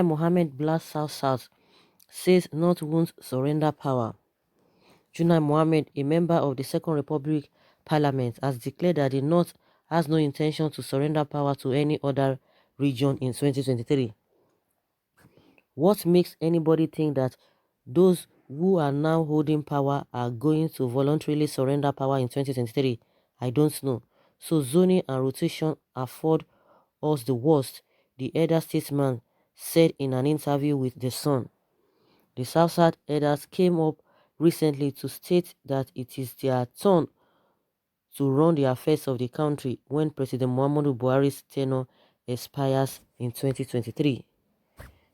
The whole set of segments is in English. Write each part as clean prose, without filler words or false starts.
Junaid Mohammed blasts South, says North won't surrender power. Junaid Mohammed, a member of the Second Republic Parliament, has declared that the North has no intention to surrender power to any other region in 2023. What makes anybody think that those who are now holding power are going to voluntarily surrender power in 2023? I don't know. So zoning and rotation afford us the worst, the elder statesman said in an interview with The Sun. The South elders came up recently to state that it is their turn to run the affairs of the country when President Muhammadu Buhari's tenure expires in 2023.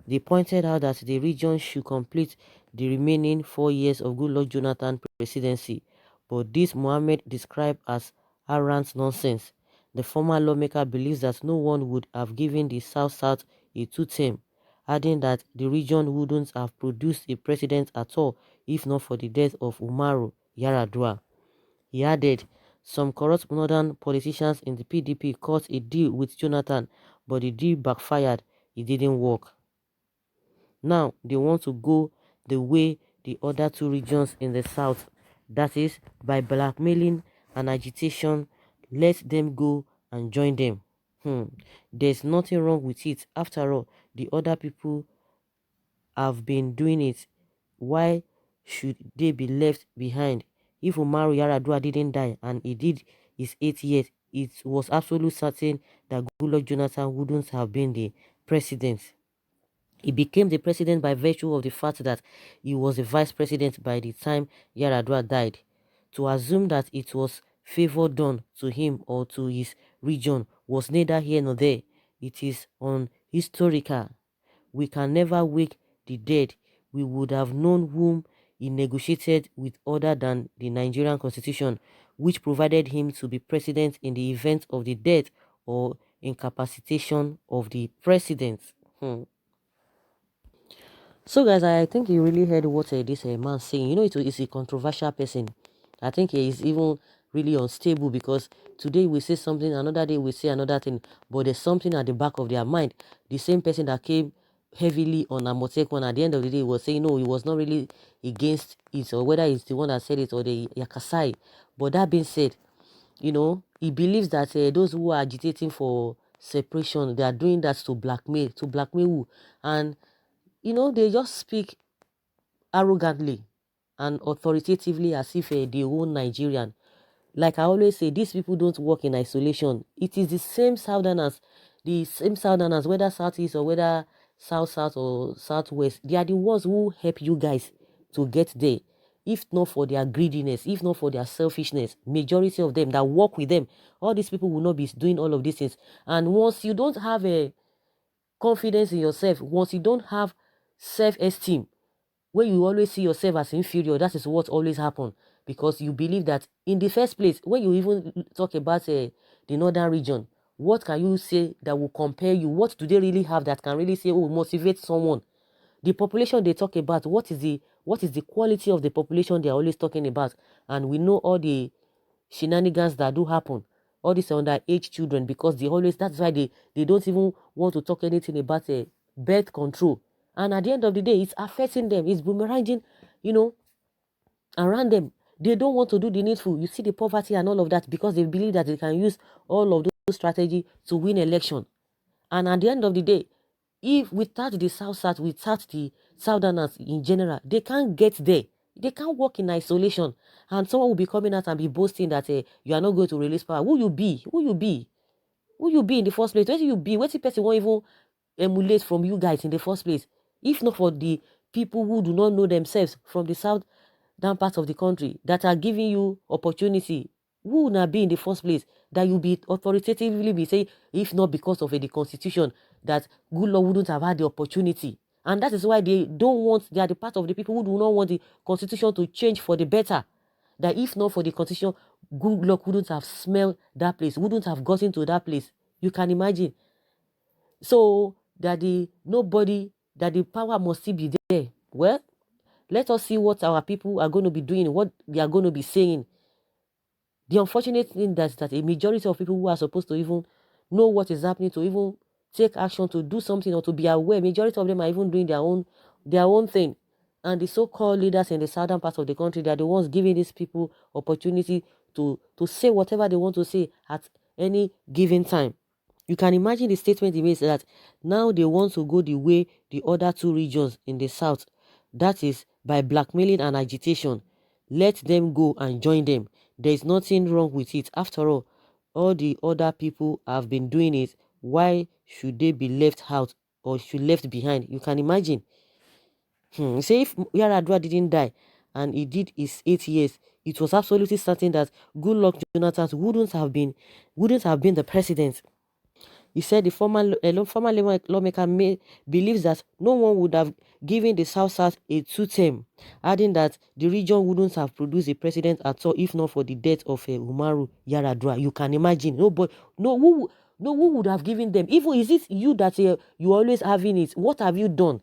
They pointed out that the region should complete the remaining 4 years of Goodluck Jonathan presidency, but this Mohammed described as arrant nonsense. The former lawmaker believes that no one would have given the South a two-term, adding that the region wouldn't have produced a president at all if not for the death of Ñ0Rong. He added, some corrupt northern politicians in the PDP cut a deal with Jonathan, but the deal backfired. It didn't work. Now they want to go the way the other two regions in the south, that is by blackmailing and agitation. Let them go and join them. There's nothing wrong with it. After all, the other people have been doing it. Why should they be left behind? If Ñ0Rong didn't die and he did his 8 years, it was absolutely certain that Goodluck Jonathan wouldn't have been the president. He became the president by virtue of the fact that he was the vice president by the time Ñ0Rong died. To assume that it was favor done to him or to his region was neither here nor there. It is unhistorical. We can never wake the dead. We would have known whom he negotiated with other than the Nigerian constitution, which provided him to be president in the event of the death or incapacitation of the president. So guys, I think you really heard what this man saying. You know, it's a controversial person. I think he is even really unstable because today we say something, another day we say another thing, but there's something at the back of their mind. The same person that came heavily on Amotekun at the end of the day was saying no, he was not really against it, or whether it's the one that said it or the Yakasai. But that being said, you know, he believes that those who are agitating for separation, they are doing that to blackmail who? And you know, they just speak arrogantly and authoritatively as if they own Nigerian. Like I always say, these people don't work in isolation. It is the same Southerners, whether Southeast or whether South or Southwest. They are the ones who help you guys to get there. If not for their greediness, if not for their selfishness, majority of them that work with them, all these people will not be doing all of these things. And once you don't have a confidence in yourself, once you don't have self-esteem, when you always see yourself as inferior, that is what always happens, because you believe that in the first place, when you even talk about the northern region, what can you say that will compare you? What do they really have that can really say, oh, motivate someone? The population they talk about, what is the quality of the population they're always talking about? And we know all the shenanigans that do happen, all these underage children, because that's why they don't even want to talk anything about birth control. And at the end of the day, it's affecting them. It's boomeranging, you know, around them. They don't want to do the needful. You see the poverty and all of that because they believe that they can use all of those strategies to win election. And at the end of the day, if without the South, without the Southerners in general, they can't get there. They can't work in isolation. And someone will be coming out and be boasting that you are not going to release power. Who you be? Who you be? Who you be in the first place? Where you be? What the person won't even emulate from you guys in the first place? If not for the people who do not know themselves from the southern part of the country that are giving you opportunity, who would not be in the first place that you be authoritatively be saying, if not because of the constitution, that Goodluck wouldn't have had the opportunity. And that is why they are the part of the people who do not want the constitution to change for the better. That if not for the constitution, Goodluck wouldn't have smelled that place, wouldn't have gotten to that place. You can imagine. So that the power must still be there. Well, let us see what our people are going to be doing, what they are going to be saying. The unfortunate thing is that a majority of people who are supposed to even know what is happening, to even take action to do something or to be aware. Majority of them are even doing their own thing. And the so-called leaders in the southern part of the country, they are the ones giving these people opportunity to say whatever they want to say at any given time. You can imagine the statement he made, that now they want to go the way the other two regions in the south. That is by blackmailing and agitation. Let them go and join them. There is nothing wrong with it. After all the other people have been doing it. Why should they be left out or should left behind? You can imagine. Say if Ñ0Rong didn't die and he did his 8 years, it was absolutely certain that Goodluck Jonathan wouldn't have been the president. He said the former lawmaker believes that no one would have given the South a two-term, adding that the region wouldn't have produced a president at all if not for the death of Umaru Ñ0Rong. You can imagine. Who would have given them? Even is it you that you always having it? What have you done?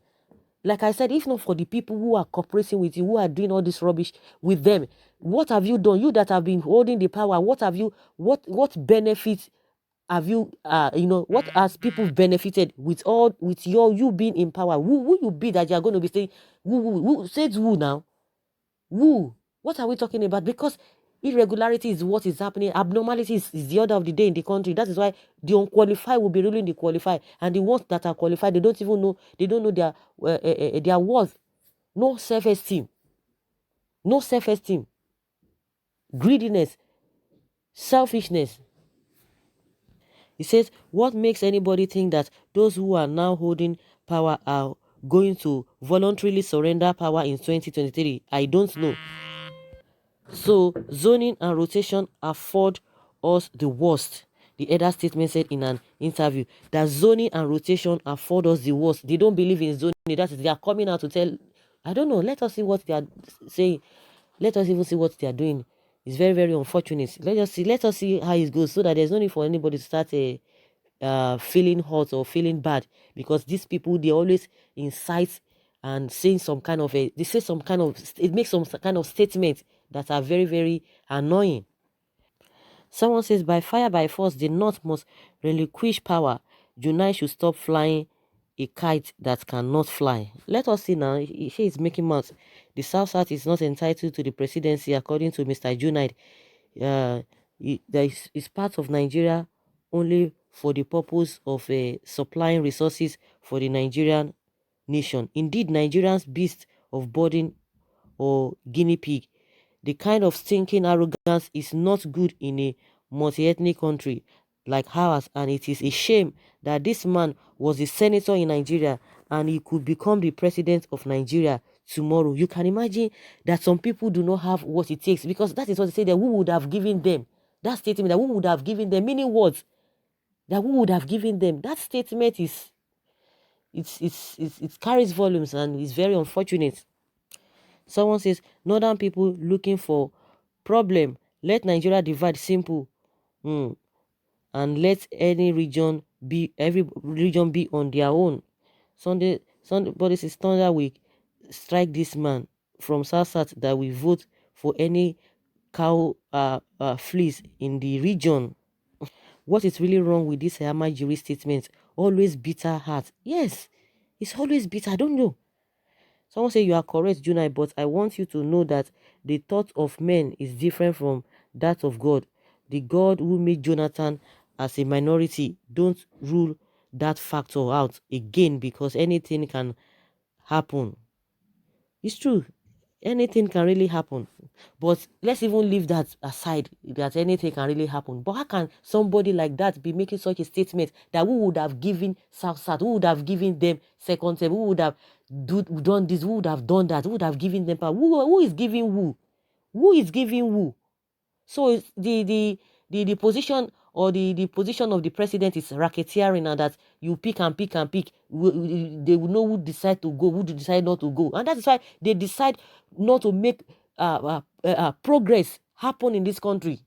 Like I said, if not for the people who are cooperating with you, who are doing all this rubbish with them, what have you done? You that have been holding the power, what benefits have you what has people benefited with you being in power? Who you be that you are going to be saying who says who now? Who? What are we talking about? Because irregularity is what is happening. Abnormality is the order of the day in the country. That is why the unqualified will be ruling the qualified, and the ones that are qualified, they don't know their worth. No self-esteem, greediness, selfishness. He says, what makes anybody think that those who are now holding power are going to voluntarily surrender power in 2023? I don't know. So, zoning and rotation afford us the worst. The elder statement said in an interview that zoning and rotation afford us the worst. They don't believe in zoning. That is, they are coming out to tell, I don't know, let us see what they are saying. Let us even see what they are doing. It's very, very unfortunate. Let us see how it goes, so that there's no need for anybody to start feeling hot or feeling bad, because these people, they always incite and saying some kind of it makes some kind of statement that are very, very annoying. Someone says, by fire by force, the North must relinquish power. Junaid should stop flying a kite that cannot fly. Let us see now. He is making mouth. The South is not entitled to the presidency, according to Mr. Junaid. That is part of Nigeria only for the purpose of supplying resources for the Nigerian nation. Indeed, Nigerians beast of burden or guinea pig. The kind of stinking arrogance is not good in a multi-ethnic country like ours, and it is a shame that this man was a senator in Nigeria and he could become the president of Nigeria tomorrow. You can imagine that some people do not have what it takes, because that is what they say, that who would have given them that statement, that who would have given them, meaning words, that who would have given them that statement is it carries volumes and is very unfortunate. Someone says, northern people looking for problem. Let Nigeria divide, simple. And let every region be on their own. Somebody says, Thunder Week, strike this man from South that we vote for any cow fleas in the region. What is really wrong with this Amajiri statement? Always bitter heart. Yes, it's always bitter. I don't know. Someone say, you are correct, Junaid, but I want you to know that the thought of men is different from that of God. The God who made Jonathan as a minority, don't rule that factor out again, because anything can happen. It's true. Anything can really happen. But let's even leave that aside, that anything can really happen. But how can somebody like that be making such a statement, that who would have given South, who would have given them second term, who would have done this, who would have done that, who would have given them power? Who is giving who? Who is giving who? So it's the position, or the position of the president is racketeering, and that you pick and pick and pick. They will know who decide to go, who decide not to go, and that is why they decide not to make progress happen in this country.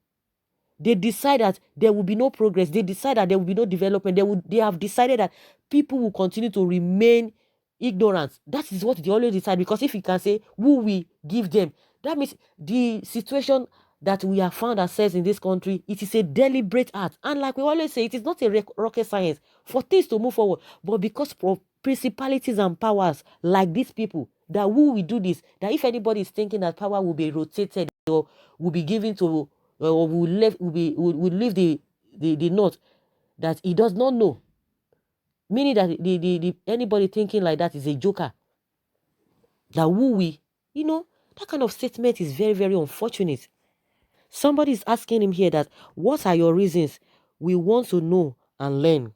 They decide that there will be no progress. They decide that there will be no development. They have decided that people will continue to remain ignorant. That is what they always decide, because if you can say who we give them, that means the situation that we have found ourselves in this country, it is a deliberate act. And like we always say, it is not a rocket science for things to move forward. But because of principalities and powers like these people, that who will do this, that if anybody is thinking that power will be rotated or will be given to, or will leave the north, that he does not know. Meaning that the anybody thinking like that is a joker. That who we, that kind of statement is very, very unfortunate. Somebody is asking him here that, what are your reasons? We want to know and learn.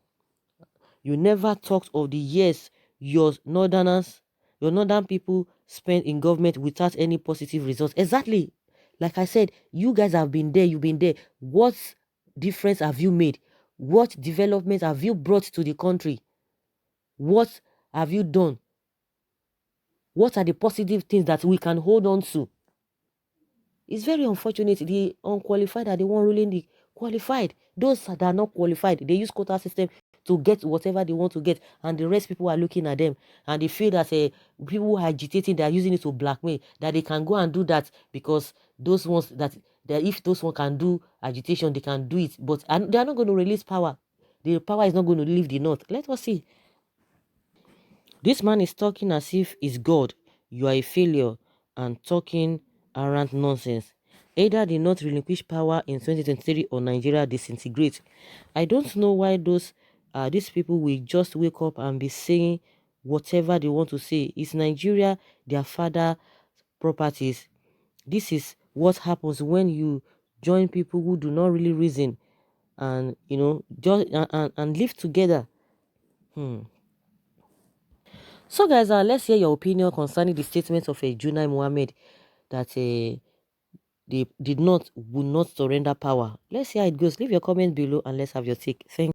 You never talked of the years your northern people spent in government without any positive results. Exactly. Like I said, you guys have been there, you've been there. What difference have you made? What development have you brought to the country? What have you done? What are the positive things that we can hold on to? It's very unfortunate the unqualified are the one ruling the qualified. Those that are not qualified, they use quota system to get whatever they want to get, and the rest people are looking at them and they feel that people who are agitating, they are using it to blackmail, that they can go and do that because those ones that if those one can do agitation, they can do it, but they are not going to release power. The power is not going to leave the north. Let us see. This man is talking as if he's God. You are a failure and talking around nonsense. Either did not relinquish power in 2023 or Nigeria disintegrate. I don't know why these people will just wake up and be saying whatever they want to say. Is Nigeria their father properties? This is what happens when you join people who do not really reason and just and live together. So guys, let's hear your opinion concerning the statement of Junaid Mohammed that they would not surrender power. Let's see how it goes. Leave your comment below and let's have your take. Thank you.